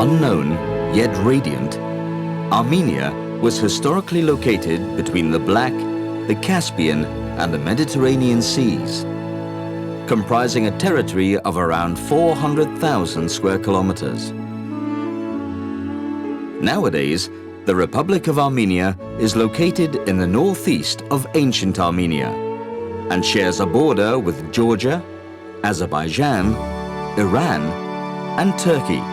Unknown, yet radiant, Armenia was historically located between the Black, the Caspian, and the Mediterranean seas, comprising a territory of around 400,000 square kilometers. Nowadays, the Republic of Armenia is located in the northeast of ancient Armenia and shares a border with Georgia, Azerbaijan, Iran, and Turkey.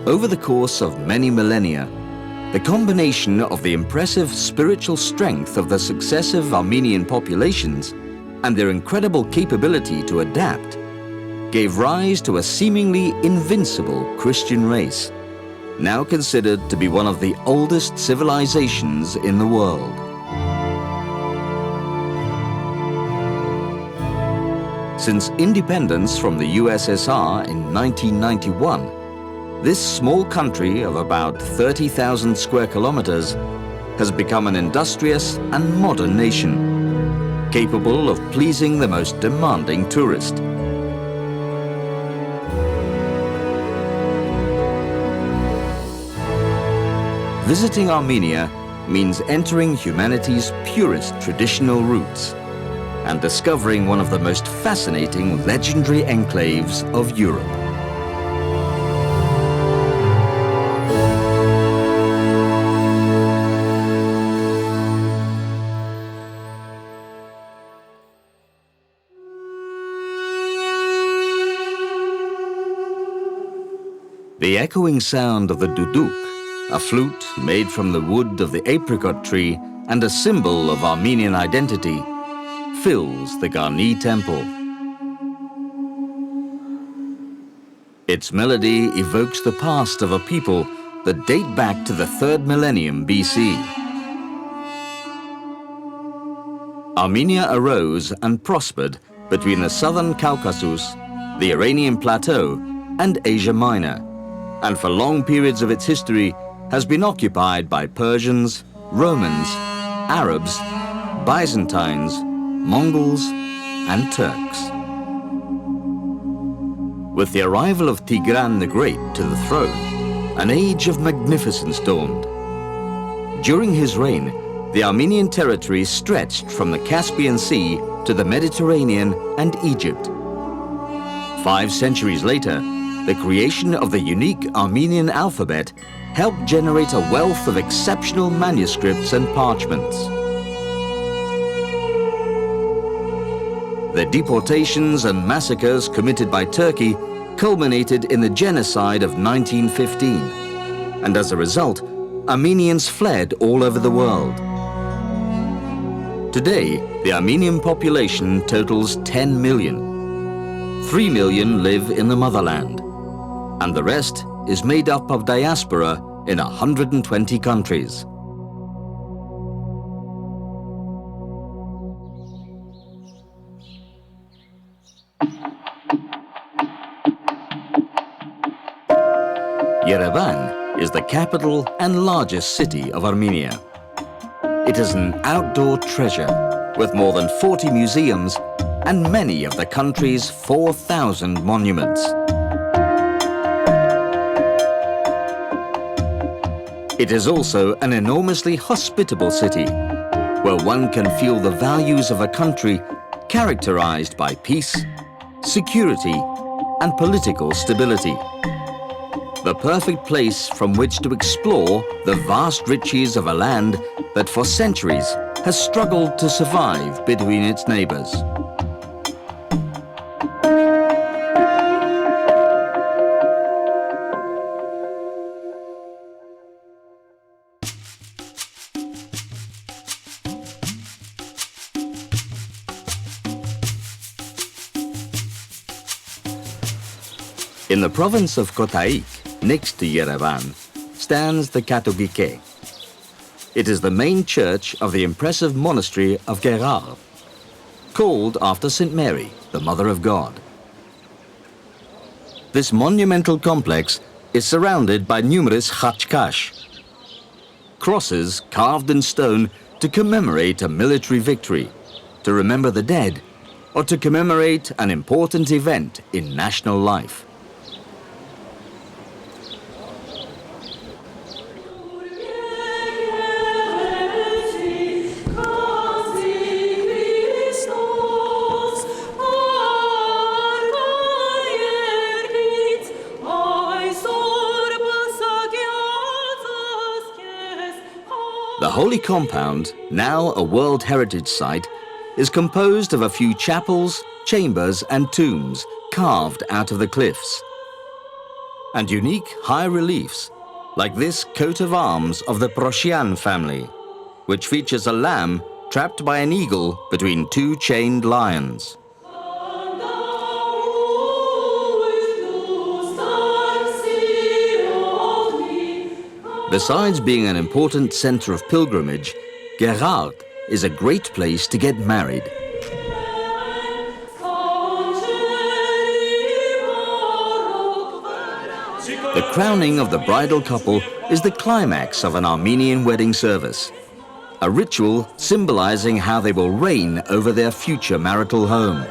Over the course of many millennia, the combination of the impressive spiritual strength of the successive Armenian populations and their incredible capability to adapt gave rise to a seemingly invincible Christian race, now considered to be one of the oldest civilizations in the world. Since independence from the USSR in 1991, this small country of about 30,000 square kilometers has become an industrious and modern nation, capable of pleasing the most demanding tourist. Visiting Armenia means entering humanity's purest traditional roots and discovering one of the most fascinating legendary enclaves of Europe. The echoing sound of the duduk, a flute made from the wood of the apricot tree and a symbol of Armenian identity, fills the Garni temple. Its melody evokes the past of a people that date back to the 3rd millennium BC. Armenia arose and prospered between the southern Caucasus, the Iranian plateau, and Asia Minor, and for long periods of its history has been occupied by Persians, Romans, Arabs, Byzantines, Mongols, and Turks. With the arrival of Tigran the Great to the throne, an age of magnificence dawned. During his reign, the Armenian territory stretched from the Caspian Sea to the Mediterranean and Egypt. 5 centuries later, the creation of the unique Armenian alphabet helped generate a wealth of exceptional manuscripts and parchments. The deportations and massacres committed by Turkey culminated in the genocide of 1915, and as a result, Armenians fled all over the world. Today, the Armenian population totals 10 million. 3 million live in the motherland, and the rest is made up of diaspora in 120 countries. Yerevan is the capital and largest city of Armenia. It is an outdoor treasure with more than 40 museums and many of the country's 4,000 monuments. It is also an enormously hospitable city, where one can feel the values of a country characterized by peace, security, and political stability. The perfect place from which to explore the vast riches of a land that for centuries has struggled to survive between its neighbors. In the province of Kotaik, next to Yerevan, stands the Katogike. It is the main church of the impressive monastery of Gerar, called after St. Mary, the Mother of God. This monumental complex is surrounded by numerous khachkash, crosses carved in stone to commemorate a military victory, to remember the dead, or to commemorate an important event in national life. The Holy Compound, now a World Heritage Site, is composed of a few chapels, chambers and tombs carved out of the cliffs, and unique high reliefs like this coat of arms of the Prosian family, which features a lamb trapped by an eagle between two chained lions. Besides being an important center of pilgrimage, Gerard is a great place to get married. The crowning of the bridal couple is the climax of an Armenian wedding service, a ritual symbolizing how they will reign over their future marital home.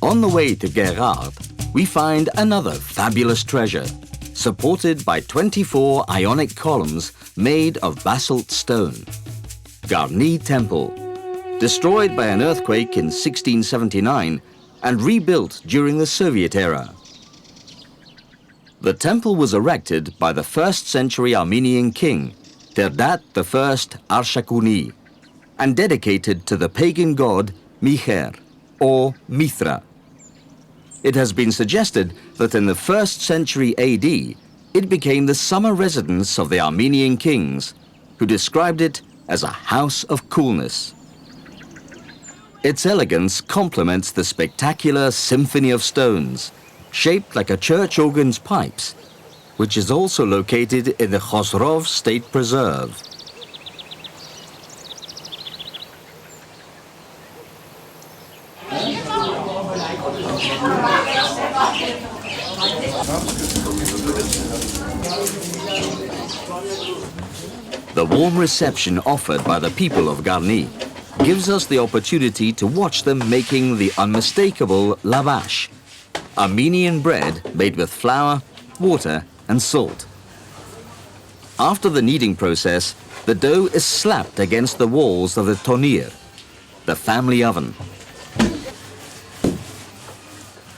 On the way to Gerard, we find another fabulous treasure, supported by 24 Ionic columns made of basalt stone. Garni Temple, destroyed by an earthquake in 1679 and rebuilt during the Soviet era. The temple was erected by the 1st century Armenian king, Terdat I Arshakuni, and dedicated to the pagan god Miher, or Mithra. It has been suggested that in the 1st century AD, it became the summer residence of the Armenian kings, who described it as a house of coolness. Its elegance complements the spectacular symphony of stones, shaped like a church organ's pipes, which is also located in the Khosrov State Preserve. The warm reception offered by the people of Garni gives us the opportunity to watch them making the unmistakable lavash, Armenian bread made with flour, water and salt. After the kneading process, the dough is slapped against the walls of the tonir, the family oven.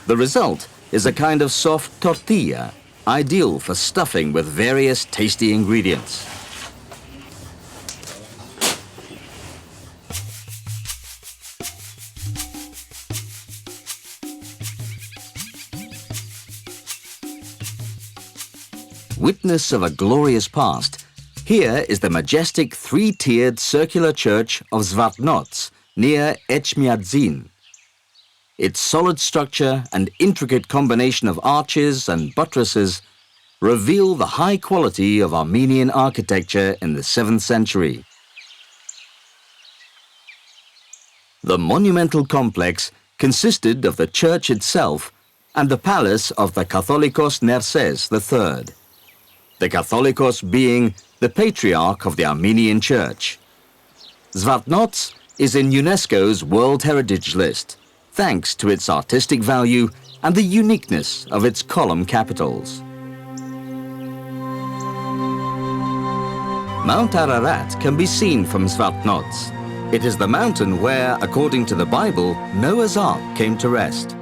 The result is a kind of soft tortilla, ideal for stuffing with various tasty ingredients. Witness of a glorious past, here is the majestic three-tiered circular church of Zvartnots near Echmiadzin. Its solid structure and intricate combination of arches and buttresses reveal the high quality of Armenian architecture in the 7th century. The monumental complex consisted of the church itself and the palace of the Catholicos Nerses III, the Catholicos being the patriarch of the Armenian Church. Zvartnots is in UNESCO's World Heritage List, thanks to its artistic value and the uniqueness of its column capitals. Mount Ararat can be seen from Zvartnots. It is the mountain where, according to the Bible, Noah's Ark came to rest.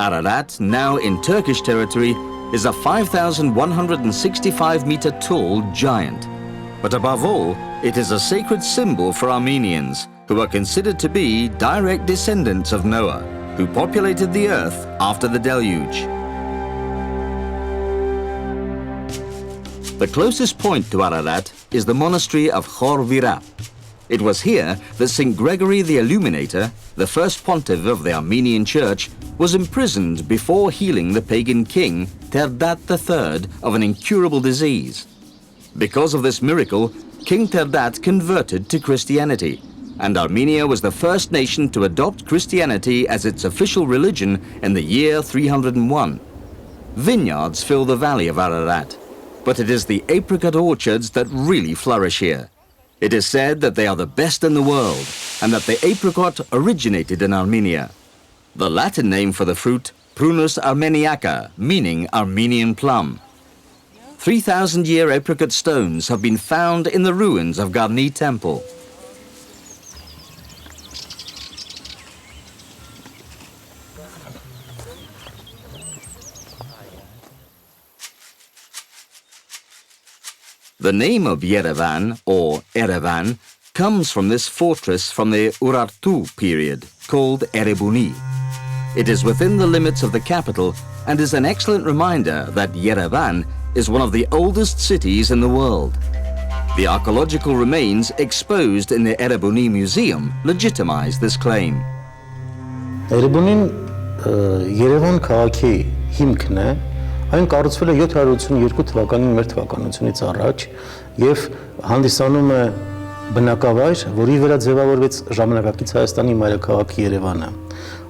Ararat, now in Turkish territory, is a 5,165-meter tall giant. But above all, it is a sacred symbol for Armenians, who are considered to be direct descendants of Noah, who populated the earth after the deluge. The closest point to Ararat is the monastery of Khor Virap. It was here that St. Gregory the Illuminator, the first pontiff of the Armenian Church, was imprisoned before healing the pagan king Terdat III of an incurable disease. Because of this miracle, King Terdat converted to Christianity, and Armenia was the first nation to adopt Christianity as its official religion in the year 301. Vineyards fill the valley of Ararat, but it is the apricot orchards that really flourish here. It is said that they are the best in the world, and that the apricot originated in Armenia. The Latin name for the fruit, Prunus armeniaca, meaning Armenian plum. 3,000-year apricot stones have been found in the ruins of Garni Temple. The name of Yerevan, or Erevan, comes from this fortress from the Urartu period, called Erebuni. It is within the limits of the capital and is an excellent reminder that Yerevan is one of the oldest cities in the world. The archaeological remains exposed in the Erebuni Museum legitimize this claim. Erebunin Yerevan քաղաքի հիմքն է, այն կառուցվել է 782 թվականին մեր թվականությունից առաջ եւ հանդիսանում է բնակավայր, որի վրա ձևավորվեց ժամանակակից Հայաստանի մայրաքաղաք Երևանը։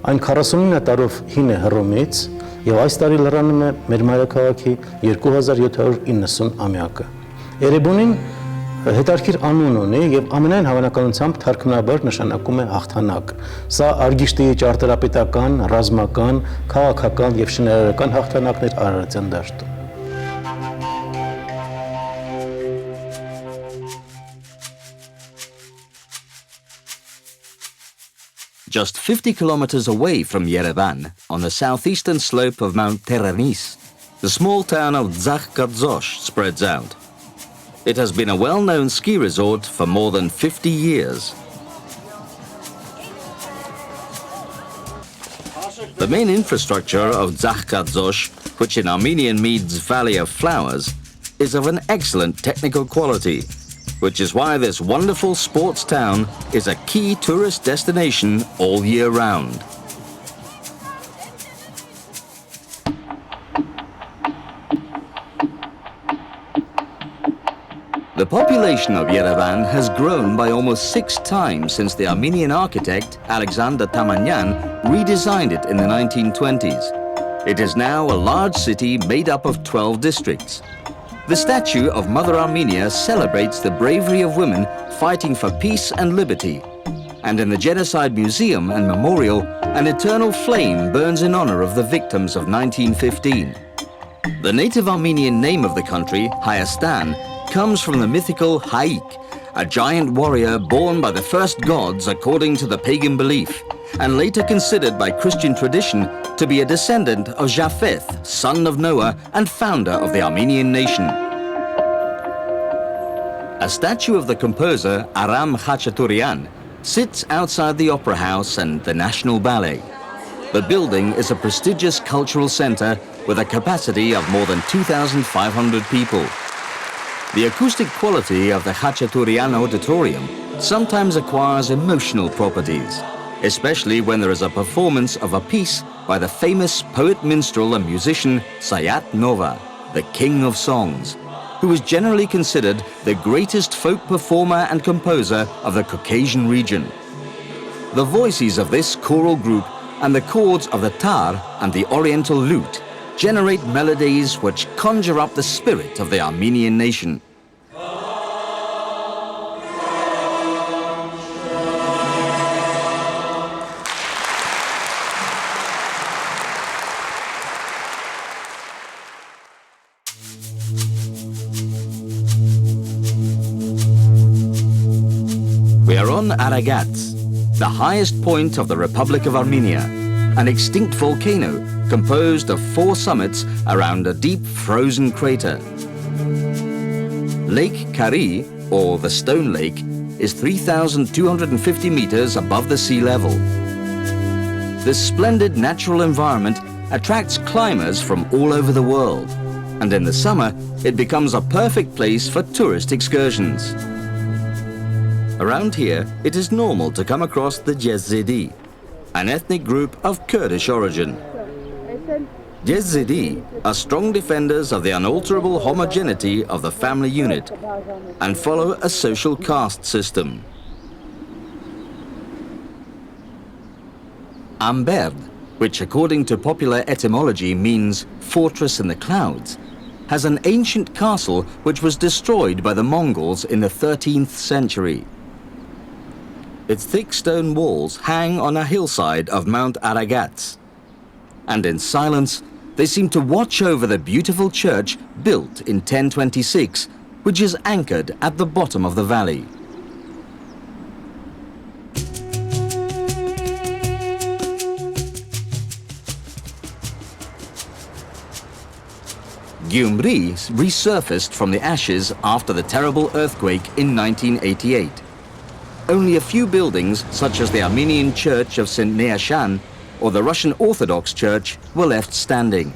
Այն 49 տարով հին է Հռոմից եւ այս տարի լրանում է մեր մայրաքաղաքի 2790 ամյակը։ Էրեբունին հետարքիր անուն ունի եւ ամենայն հավանականությամբ թարգմանաբար նշանակում է հաղթանակ։ Սա Արգիշտի ճարտարապետական, ռազմական, քաղաքական եւ շինարարական հաղթանակներ Արարատյան դաշտում։ Just 50 kilometers away from Yerevan, on the southeastern slope of Mount Teranis, the small town of Zakhkadzosh spreads out. It has been a well-known ski resort for more than 50 years. The main infrastructure of Zakhkadzosh, which in Armenian means Valley of Flowers, is of an excellent technical quality, which is why this wonderful sports town is a key tourist destination all year round. The population of Yerevan has grown by almost 6 times since the Armenian architect Alexander Tamanyan redesigned it in the 1920s. It is now a large city made up of 12 districts. The statue of Mother Armenia celebrates the bravery of women fighting for peace and liberty. And in the Genocide Museum and Memorial, an eternal flame burns in honor of the victims of 1915. The native Armenian name of the country, Hayastan, comes from the mythical Haik, a giant warrior born by the first gods according to the pagan belief, and later considered by Christian tradition to be a descendant of Japheth, son of Noah and founder of the Armenian nation. A statue of the composer Aram Khachaturian sits outside the Opera House and the National Ballet. The building is a prestigious cultural center with a capacity of more than 2,500 people. The acoustic quality of the Khachaturian Auditorium sometimes acquires emotional properties, especially when there is a performance of a piece by the famous poet, minstrel and musician Sayat Nova, the king of songs, who is generally considered the greatest folk performer and composer of the Caucasian region. The voices of this choral group and the chords of the tar and the oriental lute generate melodies which conjure up the spirit of the Armenian nation. We are on Aragats, the highest point of the Republic of Armenia, an extinct volcano composed of 4 summits around a deep frozen crater. Lake Kari, or the Stone Lake, is 3,250 meters above the sea level. This splendid natural environment attracts climbers from all over the world, and in the summer it becomes a perfect place for tourist excursions. Around here, it is normal to come across the Jezidi, an ethnic group of Kurdish origin. Jezidi are strong defenders of the unalterable homogeneity of the family unit and follow a social caste system. Amberd, which according to popular etymology means fortress in the clouds, has an ancient castle which was destroyed by the Mongols in the 13th century. Its thick stone walls hang on a hillside of Mount Aragats, and in silence they seem to watch over the beautiful church built in 1026, which is anchored at the bottom of the valley. Gyumri resurfaced from the ashes after the terrible earthquake in 1988. Only a few buildings, such as the Armenian Church of St. Neashan or the Russian Orthodox Church, were left standing.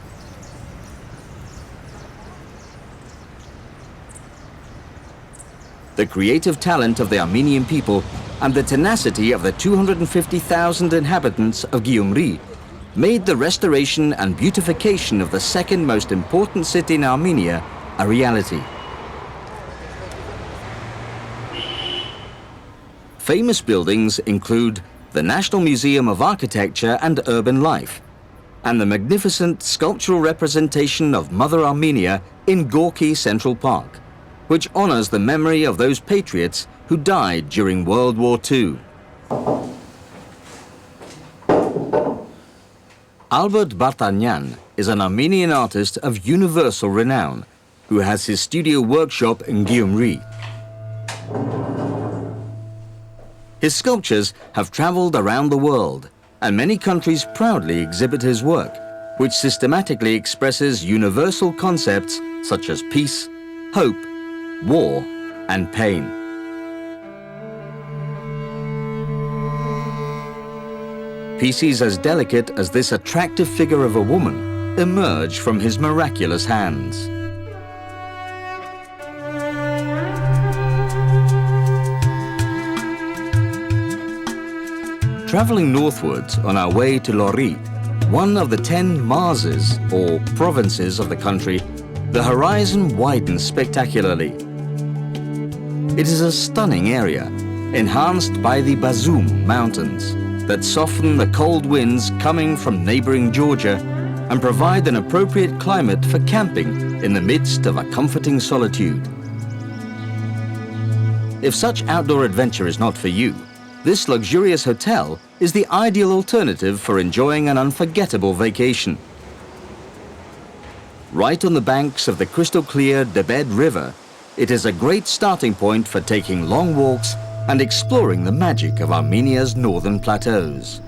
The creative talent of the Armenian people and the tenacity of the 250,000 inhabitants of Gyumri made the restoration and beautification of the second most important city in Armenia a reality. Famous buildings include the National Museum of Architecture and Urban Life and the magnificent sculptural representation of Mother Armenia in Gorky Central Park, which honors the memory of those patriots who died during World War II. Albert Bartanyan is an Armenian artist of universal renown who has his studio workshop in Gyumri. His sculptures have traveled around the world, and many countries proudly exhibit his work, which systematically expresses universal concepts such as peace, hope, war, and pain. Pieces as delicate as this attractive figure of a woman emerge from his miraculous hands. Traveling northwards on our way to Lori, one of the 10 Marses, or provinces of the country, the horizon widens spectacularly. It is a stunning area, enhanced by the Bazum Mountains, that soften the cold winds coming from neighboring Georgia and provide an appropriate climate for camping in the midst of a comforting solitude. If such outdoor adventure is not for you, this luxurious hotel is the ideal alternative for enjoying an unforgettable vacation. Right on the banks of the crystal-clear Debed River, it is a great starting point for taking long walks and exploring the magic of Armenia's northern plateaus.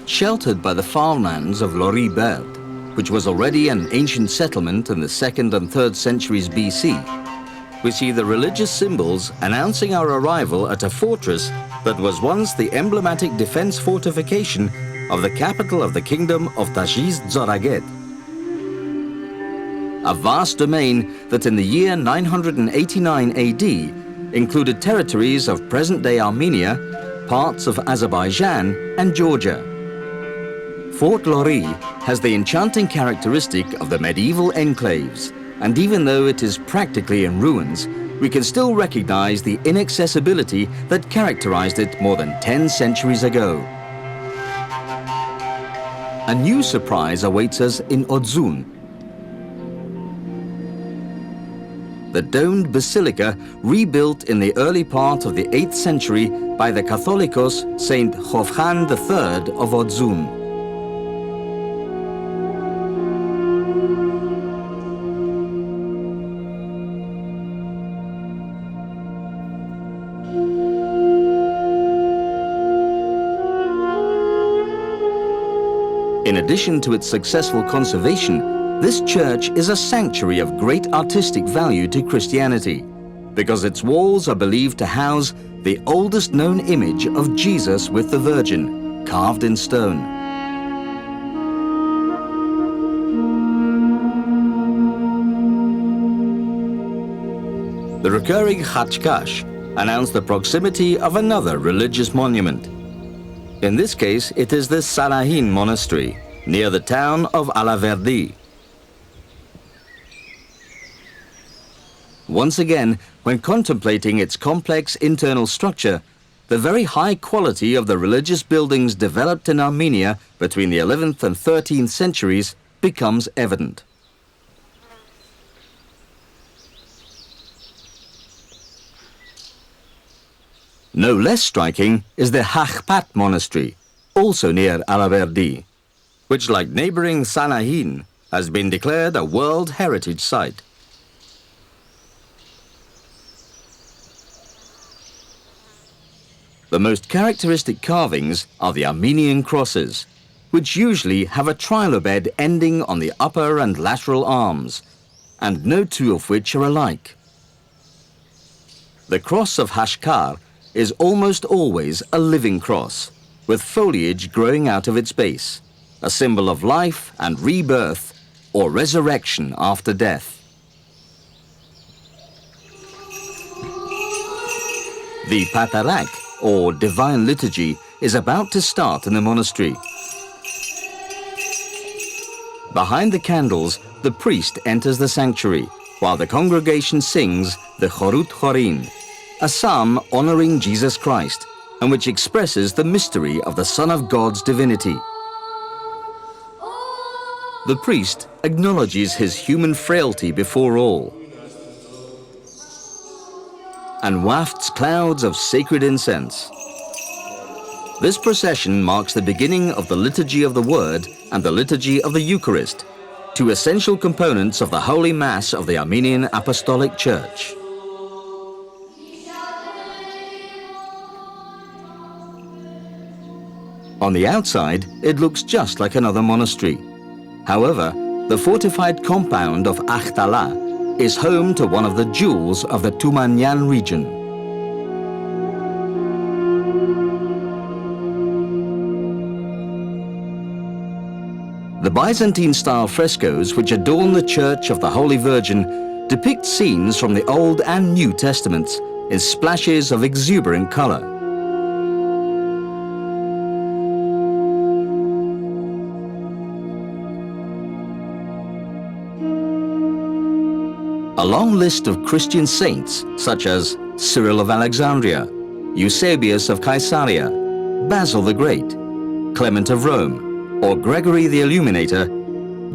Sheltered by the farmlands of Lori Berd, which was already an ancient settlement in the 2nd and 3rd centuries BC, we see the religious symbols announcing our arrival at a fortress that was once the emblematic defense fortification of the capital of the kingdom of Tajiz Zoraget. A vast domain that in the year 989 AD included territories of present-day Armenia, parts of Azerbaijan and Georgia. Fort Lori has the enchanting characteristic of the medieval enclaves, and even though it is practically in ruins, we can still recognize the inaccessibility that characterized it more than 10 centuries ago. A new surprise awaits us in Odzun. The domed basilica rebuilt in the early part of the 8th century by the Catholicos Saint Hovhan III of Odzun. In addition to its successful conservation, this church is a sanctuary of great artistic value to Christianity, because its walls are believed to house the oldest known image of Jesus with the Virgin, carved in stone. The recurring Khachkash announced the proximity of another religious monument. In this case, it is the Sanahin monastery, near the town of Alaverdi. Once again, when contemplating its complex internal structure, the very high quality of the religious buildings developed in Armenia between the 11th and 13th centuries becomes evident. No less striking is the Hakhpat monastery, also near Alaverdi, which, like neighboring Sanahin, has been declared a World Heritage Site. The most characteristic carvings are the Armenian crosses, which usually have a trilobed ending on the upper and lateral arms, and no two of which are alike. The cross of Hashkar is almost always a living cross, with foliage growing out of its base, a symbol of life and rebirth or resurrection after death. The Patarak, or Divine Liturgy, is about to start in the monastery. Behind the candles, the priest enters the sanctuary, while the congregation sings the Chorut Chorin, a psalm honoring Jesus Christ, and which expresses the mystery of the Son of God's divinity. The priest acknowledges his human frailty before all, and wafts clouds of sacred incense. This procession marks the beginning of the Liturgy of the Word and the Liturgy of the Eucharist, two essential components of the Holy Mass of the Armenian Apostolic Church. On the outside, it looks just like another monastery. However, the fortified compound of Akhtala is home to one of the jewels of the Tumanyan region. The Byzantine-style frescoes which adorn the Church of the Holy Virgin depict scenes from the Old and New Testaments in splashes of exuberant color. A long list of Christian saints, such as Cyril of Alexandria, Eusebius of Caesarea, Basil the Great, Clement of Rome, or Gregory the Illuminator,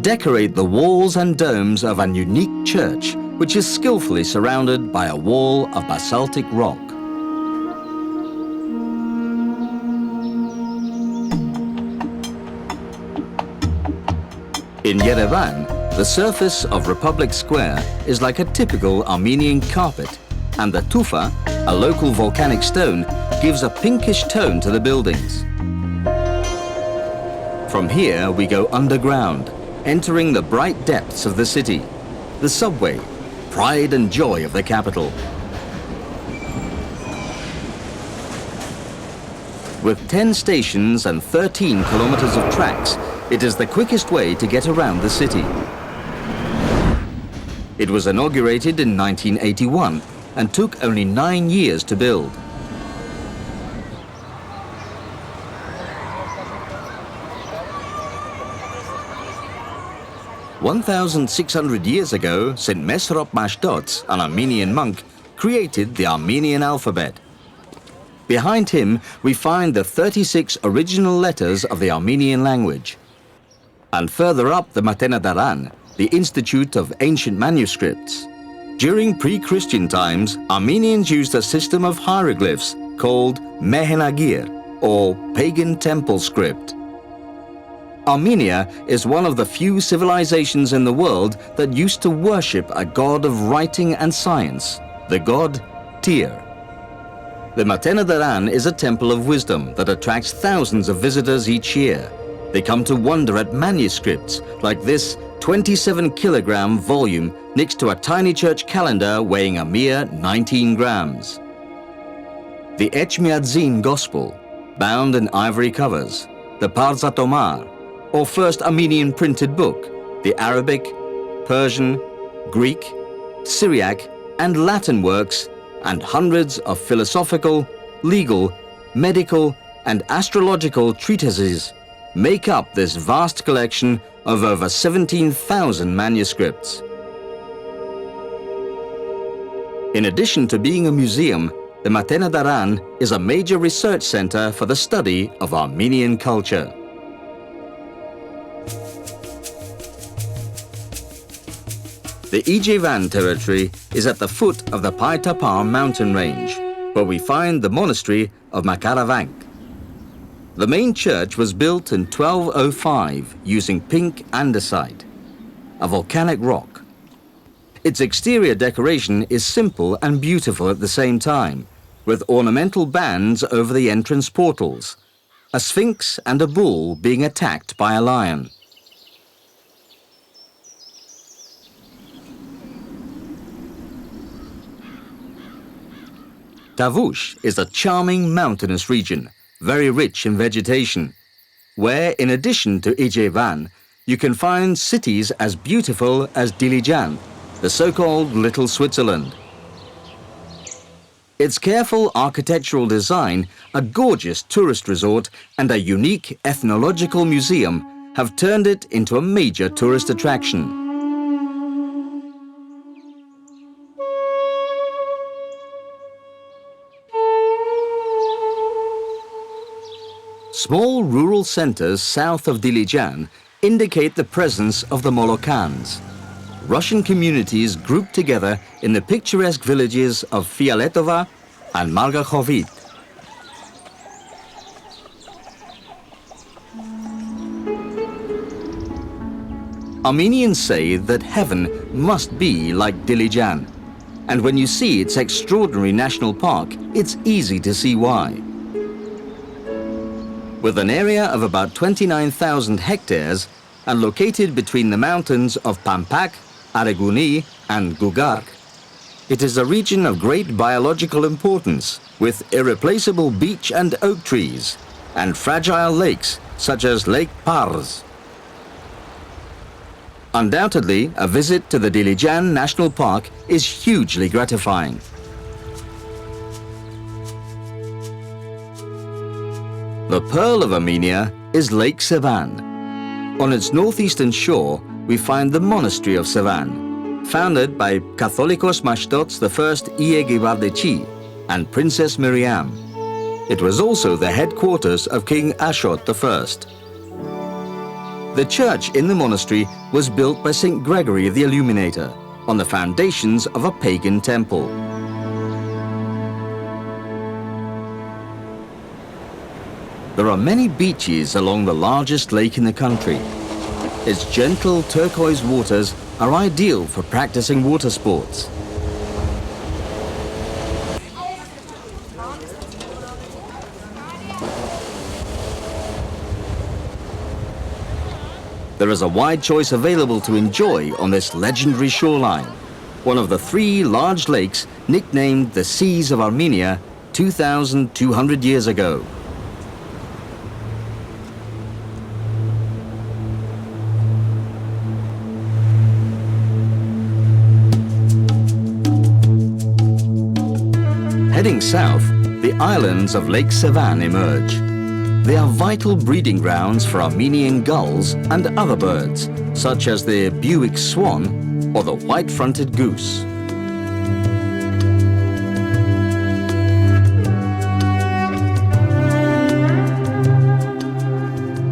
decorate the walls and domes of an unique church which is skillfully surrounded by a wall of basaltic rock. In Yerevan, the surface of Republic Square is like a typical Armenian carpet, and the tufa, a local volcanic stone, gives a pinkish tone to the buildings. From here we go underground, entering the bright depths of the city, the subway, pride and joy of the capital. With 10 stations and 13 kilometers of tracks, it is the quickest way to get around the city. It was inaugurated in 1981 and took only 9 years to build. "1,600 years ago, St. Mesrop Mashtots, an Armenian monk, created the Armenian alphabet. Behind him, we find the 36 original letters of the Armenian language. And further up the Matenadaran, the Institute of Ancient Manuscripts. During pre-Christian times, Armenians used a system of hieroglyphs called Mehenagir, or pagan temple script. Armenia is one of the few civilizations in the world that used to worship a god of writing and science, the god Tyr. The Matenadaran is a temple of wisdom that attracts thousands of visitors each year. They come to wonder at manuscripts like this 27-kilogram volume next to a tiny church calendar weighing a mere 19 grams. The Echmiadzin Gospel, bound in ivory covers, the Parzatomar, or first Armenian printed book, the Arabic, Persian, Greek, Syriac, and Latin works, and hundreds of philosophical, legal, medical, and astrological treatises make up this vast collection of over 17,000 manuscripts. In addition to being a museum, the Planet Doc is a major research center for the study of Armenian culture. The Ijevan territory is at the foot of the Paitapar mountain range, where we find the monastery of Makaravank. The main church was built in 1205 using pink andesite, a volcanic rock. Its exterior decoration is simple and beautiful at the same time, with ornamental bands over the entrance portals, a sphinx and a bull being attacked by a lion. Tavush is a charming mountainous region, very rich in vegetation, where in addition to Ijevan, you can find cities as beautiful as Dilijan, the so-called Little Switzerland. Its careful architectural design, a gorgeous tourist resort, and a unique ethnological museum have turned it into a major tourist attraction. Small rural centers south of Dilijan indicate the presence of the Molokans, Russian communities grouped together in the picturesque villages of Fialetova and Margachovit. Armenians say that heaven must be like Dilijan, and when you see its extraordinary national park, it's easy to see why. With an area of about 29,000 hectares and located between the mountains of Pampak, Areguni and Gugark, it is a region of great biological importance with irreplaceable beech and oak trees and fragile lakes such as Lake Pars. Undoubtedly, a visit to the Dilijan National Park is hugely gratifying. The pearl of Armenia is Lake Sevan. On its northeastern shore, we find the monastery of Sevan, founded by Catholicos Mashtots I Iegibardeci and Princess Miriam. It was also the headquarters of King Ashot I. The church in the monastery was built by St. Gregory the Illuminator on the foundations of a pagan temple. There are many beaches along the largest lake in the country. Its gentle turquoise waters are ideal for practicing water sports. There is a wide choice available to enjoy on this legendary shoreline, one of the 3 large lakes nicknamed the Seas of Armenia 2,200 years ago. Heading south, the islands of Lake Sevan emerge. They are vital breeding grounds for Armenian gulls and other birds, such as the Buick swan or the white-fronted goose.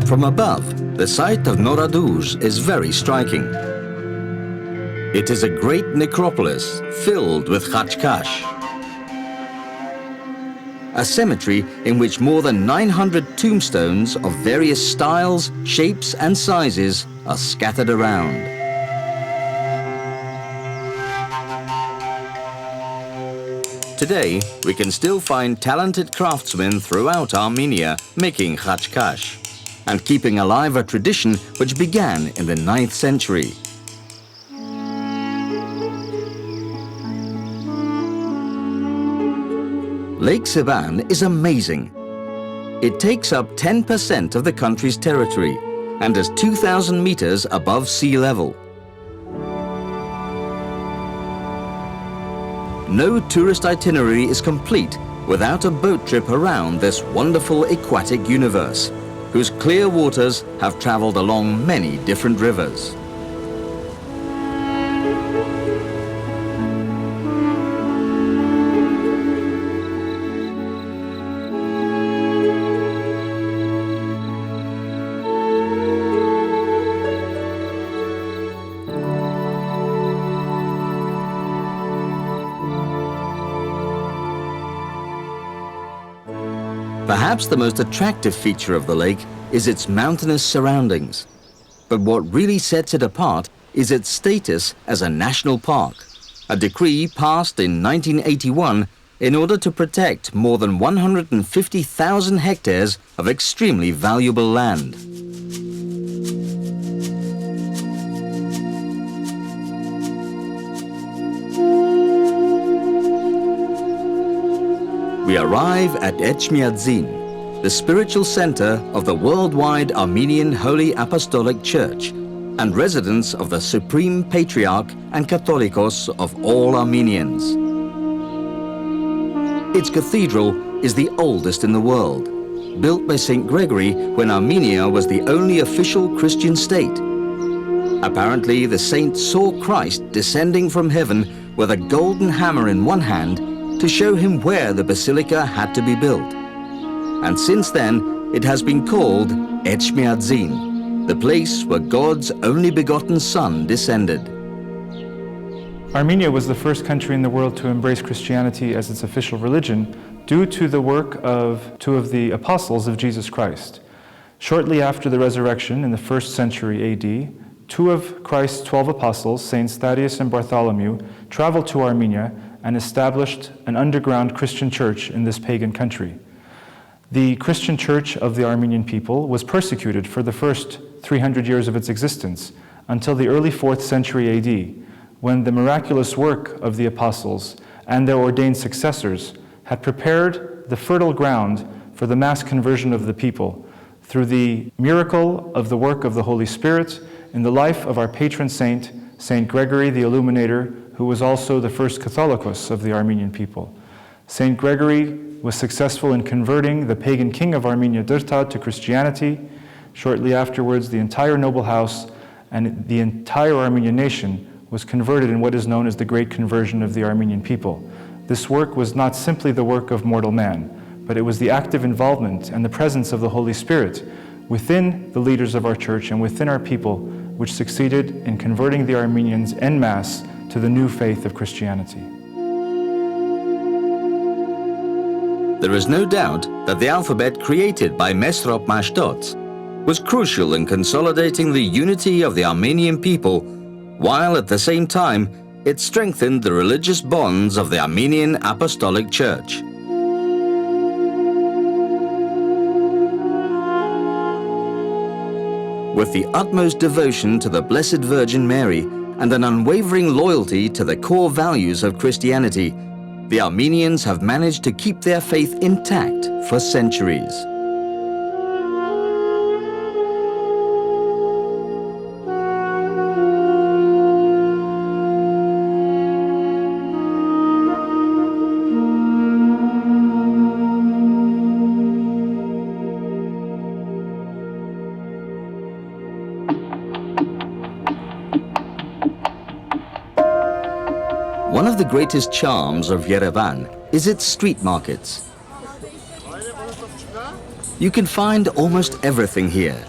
From above, the site of Noraduj is very striking. It is a great necropolis filled with khachkash, a cemetery in which more than 900 tombstones of various styles, shapes and sizes are scattered around. Today, we can still find talented craftsmen throughout Armenia making khachkash and keeping alive a tradition which began in the 9th century. Lake Sevan is amazing. It takes up 10% of the country's territory and is 2,000 meters above sea level. no tourist itinerary is complete without a boat trip around this wonderful aquatic universe, whose clear waters have traveled along many different rivers. Perhaps the most attractive feature of the lake is its mountainous surroundings. But what really sets it apart is its status as a national park, a decree passed in 1981 in order to protect more than 150,000 hectares of extremely valuable land. We arrive at Etchmiadzin, the spiritual center of the worldwide Armenian Holy Apostolic Church and residence of the Supreme Patriarch and Catholicos of all Armenians. Its cathedral is the oldest in the world, built by St. Gregory when Armenia was the only official Christian state. Apparently, the saint saw Christ descending from heaven with a golden hammer in one hand to show him where the basilica had to be built. And since then, it has been called Etchmiadzin, the place where God's only begotten Son descended. Armenia was the first country in the world to embrace Christianity as its official religion due to the work of two of the apostles of Jesus Christ. Shortly after the resurrection in the 1st century AD, two of Christ's 12 apostles, Saints Thaddeus and Bartholomew, traveled to Armenia and established an underground Christian church in this pagan country. The Christian church of the Armenian people was persecuted for the first 300 years of its existence until the early 4th century AD, when the miraculous work of the apostles and their ordained successors had prepared the fertile ground for the mass conversion of the people through the miracle of the work of the Holy Spirit in the life of our patron saint, Saint Gregory the Illuminator, who was also the first Catholicos of the Armenian people. Saint Gregory was successful in converting the pagan king of Armenia, Dırta, to Christianity. Shortly afterwards, the entire noble house and the entire Armenian nation was converted in what is known as the Great Conversion of the Armenian people. This work was not simply the work of mortal man, but it was the active involvement and the presence of the Holy Spirit within the leaders of our church and within our people, which succeeded in converting the Armenians en masse to the new faith of Christianity. There is no doubt that the alphabet created by Mesrop Mashtots was crucial in consolidating the unity of the Armenian people, while at the same time it strengthened the religious bonds of the Armenian Apostolic Church. With the utmost devotion to the Blessed Virgin Mary and an unwavering loyalty to the core values of Christianity, the Armenians have managed to keep their faith intact for centuries. One of the greatest charms of Yerevan is its street markets. You can find almost everything here.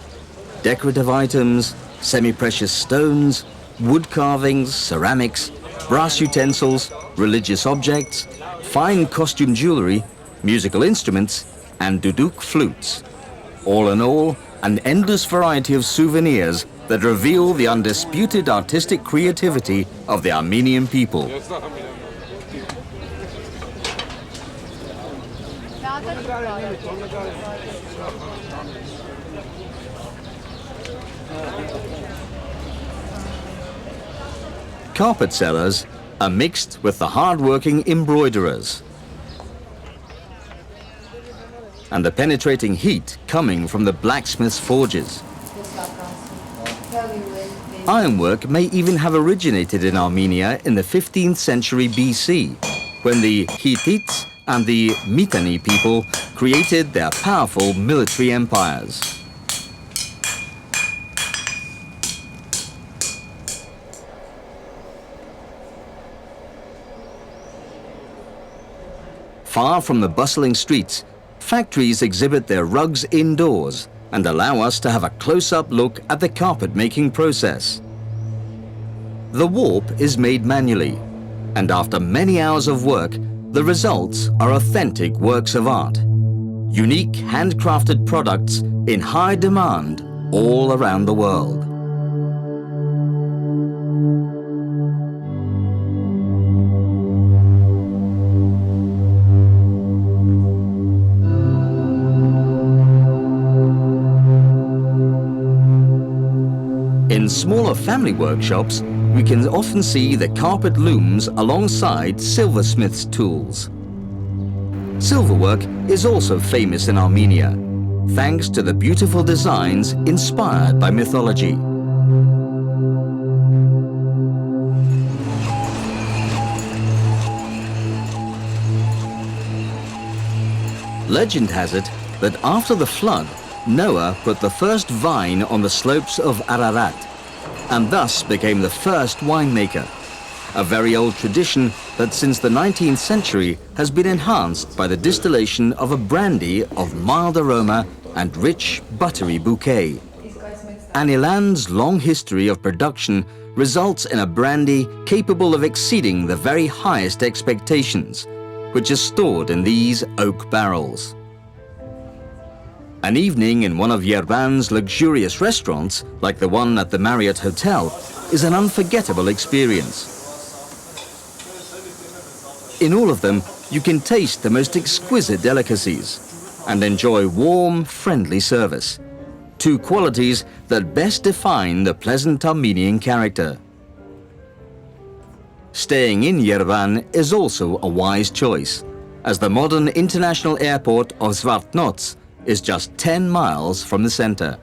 Decorative items, semi-precious stones, wood carvings, ceramics, brass utensils, religious objects, fine costume jewelry, musical instruments, and duduk flutes. All in all, an endless variety of souvenirs that reveal the undisputed artistic creativity of the Armenian people. Carpet sellers are mixed with the hard-working embroiderers, and the penetrating heat coming from the blacksmith's forges. Ironwork may even have originated in Armenia in the 15th century BC, when the Hittites and the Mitanni people created their powerful military empires. Far from the bustling streets, factories exhibit their rugs indoors and allow us to have a close-up look at the carpet-making process. The warp is made manually, and after many hours of work, the results are authentic works of art. Unique handcrafted products in high demand all around the world. In smaller family workshops, we can often see the carpet looms alongside silversmith's tools. Silverwork is also famous in Armenia, thanks to the beautiful designs inspired by mythology. Legend has it that after the flood, Noah put the first vine on the slopes of Ararat, and thus became the first winemaker, a very old tradition that since the 19th century has been enhanced by the distillation of a brandy of mild aroma and rich buttery bouquet. An eland's long history of production results in a brandy capable of exceeding the very highest expectations, which is stored in these oak barrels. An evening in one of Yerevan's luxurious restaurants, like the one at the Marriott Hotel, is an unforgettable experience. In all of them, you can taste the most exquisite delicacies and enjoy warm, friendly service, two qualities that best define the pleasant Armenian character. Staying in Yerevan is also a wise choice, as the modern international airport of Zvartnots is just 10 miles from the center.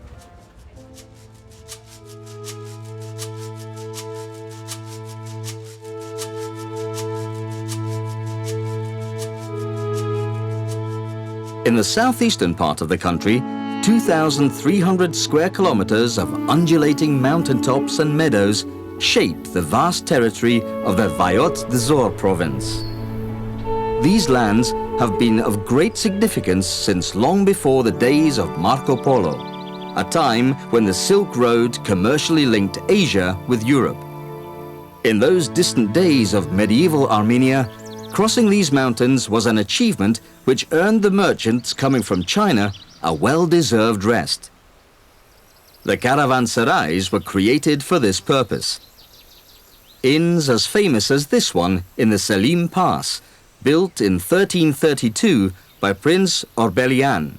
In the southeastern part of the country, 2,300 square kilometers of undulating mountaintops and meadows shape the vast territory of the Vayot Dzor province. These lands have been of great significance since long before the days of Marco Polo, a time when the Silk Road commercially linked Asia with Europe. In those distant days of medieval Armenia, crossing these mountains was an achievement which earned the merchants coming from China a well-deserved rest. The caravanserais were created for this purpose. Inns as famous as this one in the Selim Pass, built in 1332 by Prince Orbelian.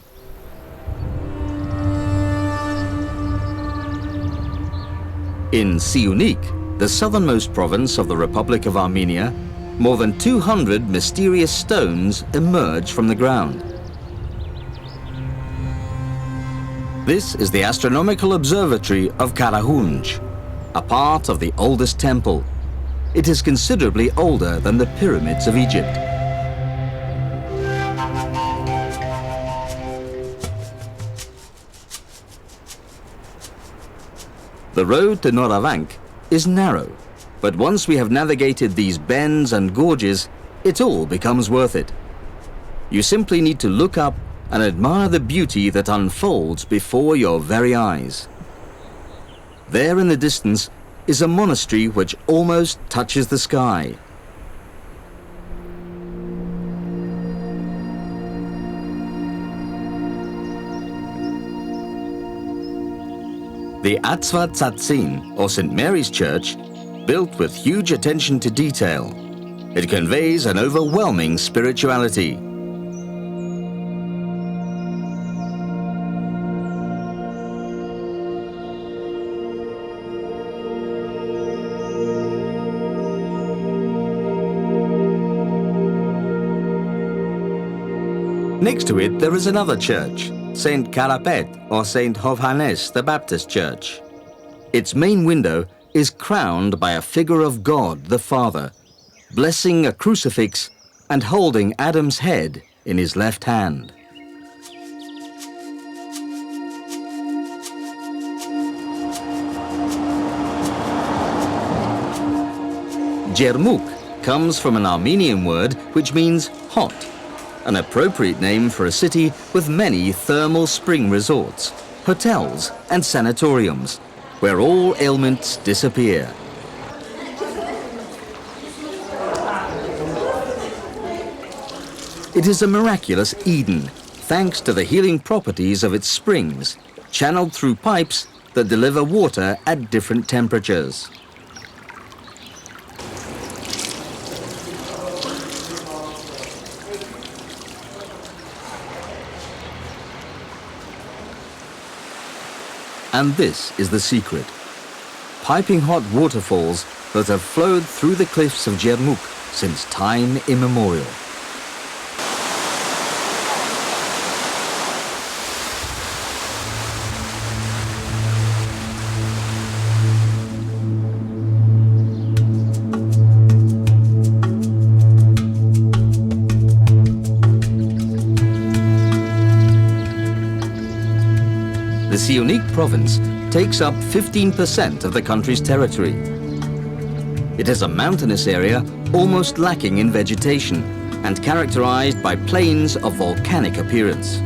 In Siunik, the southernmost province of the Republic of Armenia, more than 200 mysterious stones emerge from the ground. This is the astronomical observatory of Karahunj, a part of the oldest temple. It is considerably older than the pyramids of Egypt. The road to Noravank is narrow, but once we have navigated these bends and gorges, it all becomes worth it. You simply need to look up and admire the beauty that unfolds before your very eyes. There in the distance is a monastery which almost touches the sky. The Atzva Tzatzin, or St. Mary's Church, built with huge attention to detail. It conveys an overwhelming spirituality. Next to it, there is another church, St. Karapet or St. Hovhannes the Baptist Church. Its main window is crowned by a figure of God the Father, blessing a crucifix and holding Adam's head in his left hand. Jermuk comes from an Armenian word which means hot, an appropriate name for a city with many thermal spring resorts, hotels and sanatoriums, where all ailments disappear. It is a miraculous Eden, thanks to the healing properties of its springs, channeled through pipes that deliver water at different temperatures. And this is the secret. Piping hot waterfalls that have flowed through the cliffs of Jermuk since time immemorial. The Siunik province takes up 15% of the country's territory. It is a mountainous area almost lacking in vegetation and characterized by plains of volcanic appearance.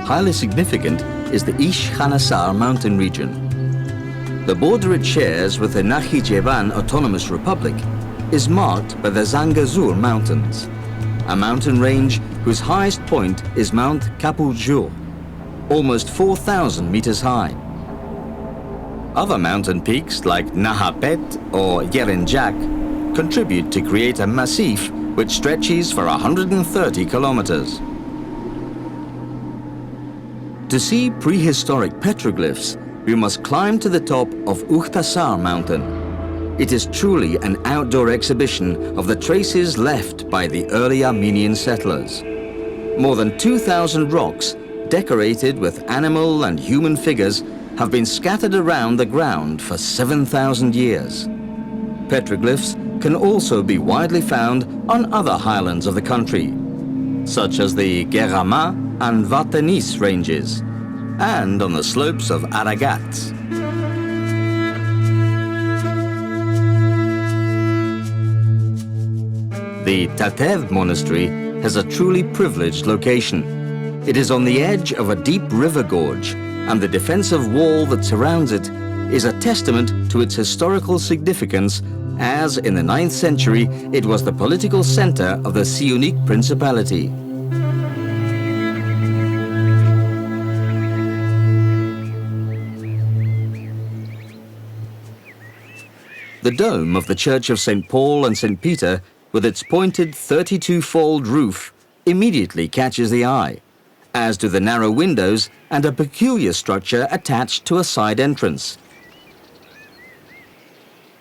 Highly significant is the Ish Khanasar mountain region. The border it shares with the Nakhichevan Autonomous Republic is marked by the Zangezur Mountains, a mountain range whose highest point is Mount Kapurjur, almost 4,000 meters high. Other mountain peaks like Nahapet or Yerenjak contribute to create a massif which stretches for 130 kilometers. To see prehistoric petroglyphs, we must climb to the top of Ukhtasar mountain. It is truly an outdoor exhibition of the traces left by the early Armenian settlers. More than 2,000 rocks decorated with animal and human figures have been scattered around the ground for 7,000 years. Petroglyphs can also be widely found on other highlands of the country, such as the Gerama and Vartanis ranges, and on the slopes of Aragat. The Tatev monastery has a truly privileged location. It is on the edge of a deep river gorge, and the defensive wall that surrounds it is a testament to its historical significance, as in the 9th century it was the political center of the Siunik Principality. The dome of the Church of St. Paul and St. Peter, with its pointed 32-fold roof, immediately catches the eye, as do the narrow windows and a peculiar structure attached to a side entrance.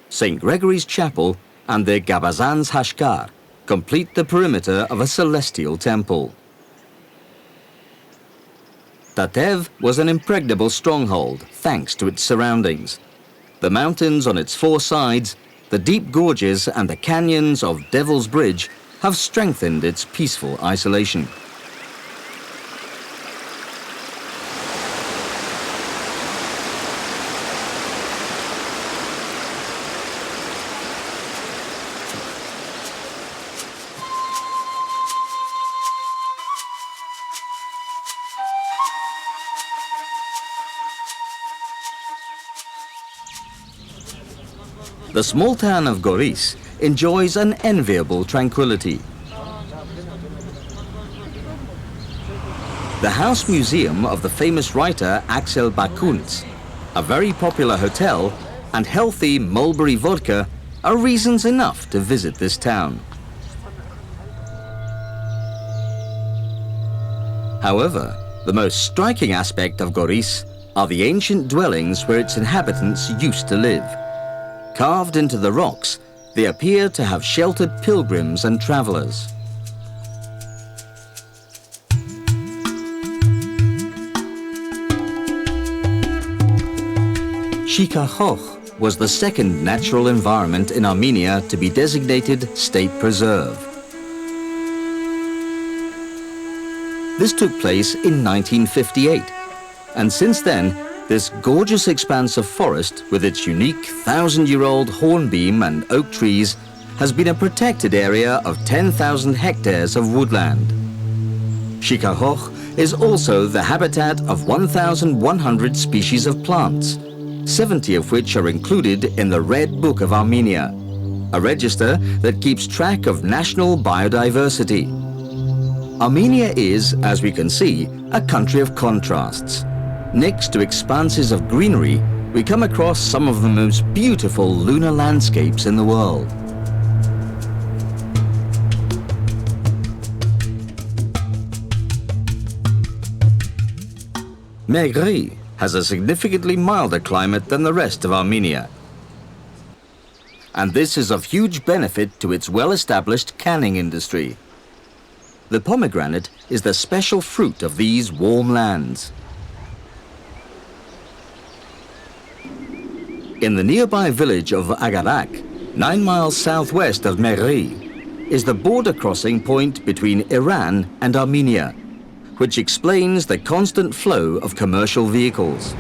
St. Gregory's Chapel and the Gabazans Hashkar complete the perimeter of a celestial temple. Tatev was an impregnable stronghold thanks to its surroundings. The mountains on its 4 sides, the deep gorges and the canyons of Devil's Bridge have strengthened its peaceful isolation. The small town of Goris enjoys an enviable tranquility. The House Museum of the famous writer Axel Bakuntz, a very popular hotel, and healthy mulberry vodka are reasons enough to visit this town. However, the most striking aspect of Goris are the ancient dwellings where its inhabitants used to live. Carved into the rocks, they appear to have sheltered pilgrims and travelers. Shikachoch was the second natural environment in Armenia to be designated state preserve. This took place in 1958, and since then, this gorgeous expanse of forest with its unique 1,000-year-old hornbeam and oak trees has been a protected area of 10,000 hectares of woodland. Shikahoch is also the habitat of 1,100 species of plants, 70 of which are included in the Red Book of Armenia, a register that keeps track of national biodiversity. Armenia is, as we can see, a country of contrasts. Next to expanses of greenery, we come across some of the most beautiful lunar landscapes in the world. Megri has a significantly milder climate than the rest of Armenia. And this is of huge benefit to its well-established canning industry. The pomegranate is the special fruit of these warm lands. In the nearby village of Agarak, 9 miles southwest of Megri, is the border crossing point between Iran and Armenia, which explains the constant flow of commercial vehicles.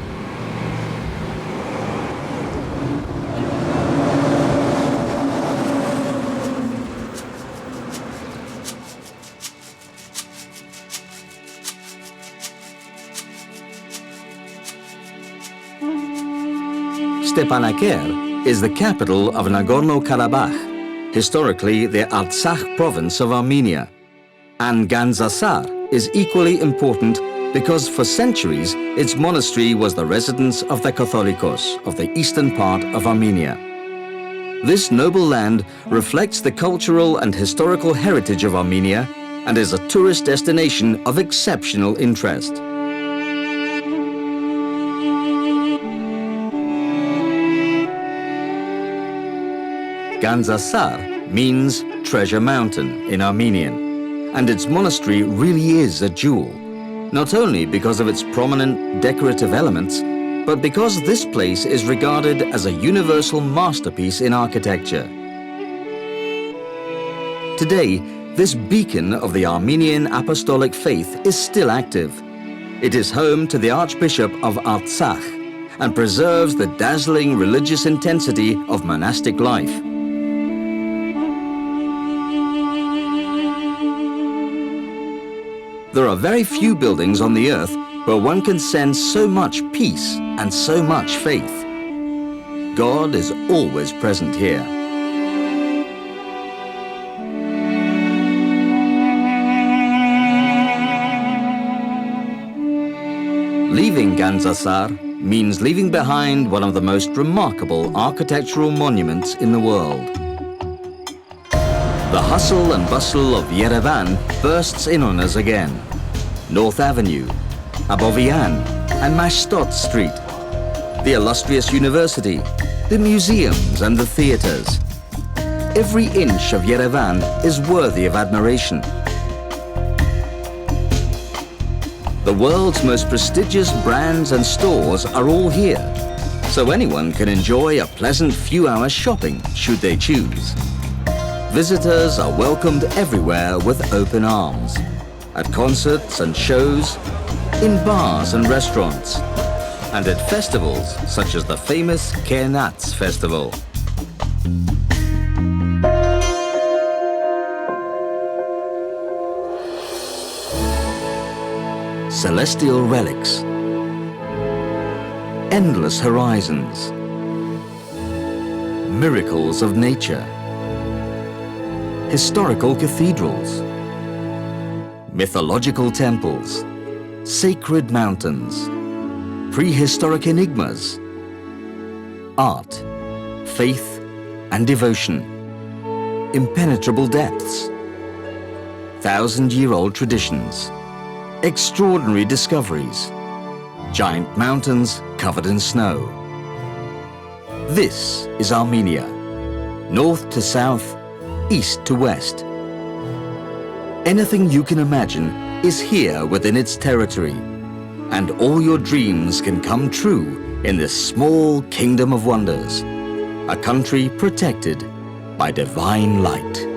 Stepanakert is the capital of Nagorno-Karabakh, historically the Artsakh province of Armenia. And Gandzasar is equally important because for centuries its monastery was the residence of the Catholicos of the eastern part of Armenia. This noble land reflects the cultural and historical heritage of Armenia and is a tourist destination of exceptional interest. Gandzasar means treasure mountain in Armenian, and its monastery really is a jewel, not only because of its prominent decorative elements, but because this place is regarded as a universal masterpiece in architecture. Today, this beacon of the Armenian Apostolic faith is still active. It is home to the Archbishop of Artsakh and preserves the dazzling religious intensity of monastic life. There are very few buildings on the earth where one can sense so much peace and so much faith. God is always present here. Leaving Gandzasar means leaving behind one of the most remarkable architectural monuments in the world. The hustle and bustle of Yerevan bursts in on us again. North Avenue, Abovian and Mashtot Street, the illustrious university, the museums and the theatres. Every inch of Yerevan is worthy of admiration. The world's most prestigious brands and stores are all here, so anyone can enjoy a pleasant few hours shopping should they choose. Visitors are welcomed everywhere with open arms, at concerts and shows, in bars and restaurants, and at festivals such as the famous Kernats Festival. Celestial relics, endless horizons, miracles of nature, historical cathedrals, mythological temples, sacred mountains, prehistoric enigmas, art, faith and devotion, impenetrable depths, 1,000-year-old traditions, extraordinary discoveries, giant mountains covered in snow. This is Armenia, north to south, east to west. Anything you can imagine is here within its territory, and all your dreams can come true in this small kingdom of wonders, a country protected by divine light.